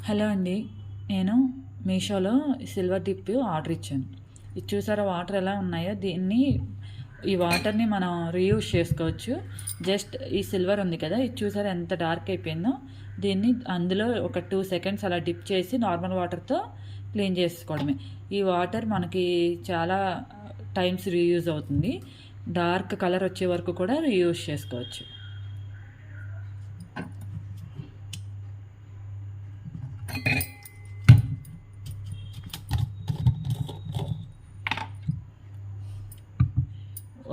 Hello అండి, నేను మీషోలో సిల్వర్ డిప్ ఆర్డర్ ఇచ్చాను. ఇది చూసారా వాటర్ ఎలా ఉన్నాయో. ఈ వాటర్ని మనం రీయూజ్ చేసుకోవచ్చు. జస్ట్ ఈ సిల్వర్ ఉంది కదా, ఇది చూసారా ఎంత డార్క్ అయిపోయిందో. దీన్ని అందులో ఒక 2 సెకండ్స్ అలా డిప్ చేసి నార్మల్ వాటర్తో క్లీన్ చేసుకోవడమే. ఈ వాటర్ మనకి చాలా టైమ్స్ రీయూజ్ అవుతుంది. డార్క్ కలర్ వచ్చే వరకు కూడా రీయూజ్ చేసుకోవచ్చు.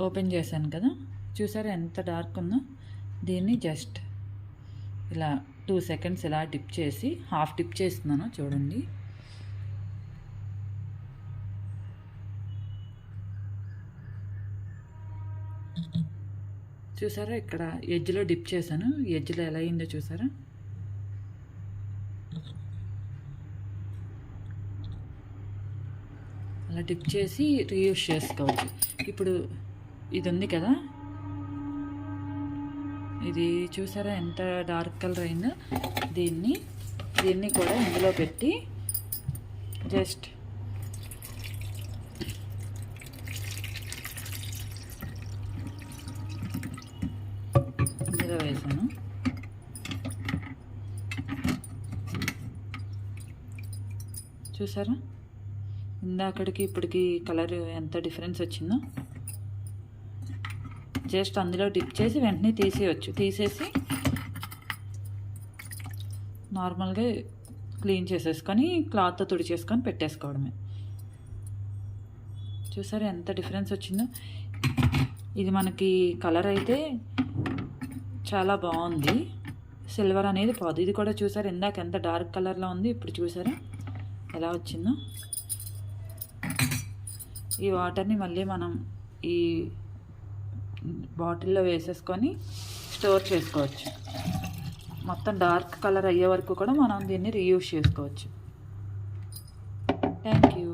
ఓపెన్ చేశాను కదా, చూసారా ఎంత డార్క్ ఉందో. దీన్ని జస్ట్ ఇలా 2 సెకండ్స్ ఇలా డిప్ చేసి, హాఫ్ డిప్ చేస్తున్నాను చూడండి. చూసారా ఇక్కడ ఎడ్జ్లో డిప్ చేశాను, ఎడ్జ్లో ఎలా అయిందో చూసారా. అలా డిప్ చేసి రీయూజ్ చేసుకోవచ్చు. ఇప్పుడు ఇది ఉంది కదా, ఇది చూసారా ఎంత డార్క్ కలర్ అయిందో. దీన్ని కూడా ఇందులో పెట్టి జస్ట్ ఇందులో వేసాను. చూసారా ఇందాకడికి ఇప్పటికి కలర్ ఎంత డిఫరెన్స్ వచ్చిందో. జస్ట్ అందులో డిప్ చేసి వెంటనే తీసేసి నార్మల్గా క్లీన్ చేసేసుకొని క్లాత్తో తుడిచేసుకొని పెట్టేసుకోవడమే. చూసారా ఎంత డిఫరెన్స్ వచ్చిందో. ఇది మనకి కలర్ అయితే చాలా బాగుంది, సిల్వర్ అనేది పోదు. ఇది కూడా చూసారా ఇందాక ఎంత డార్క్ కలర్లో ఉంది, ఇప్పుడు చూసారా ఎలా వచ్చిందో. ఈ వాటర్ని మళ్ళీ మనం ఈ బాటిల్లో వేసేసుకొని స్టోర్ చేసుకోవచ్చు. మొత్తం డార్క్ కలర్ అయ్యే వరకు కూడా మనం దీన్ని రీయూజ్ చేసుకోవచ్చు. Thank you.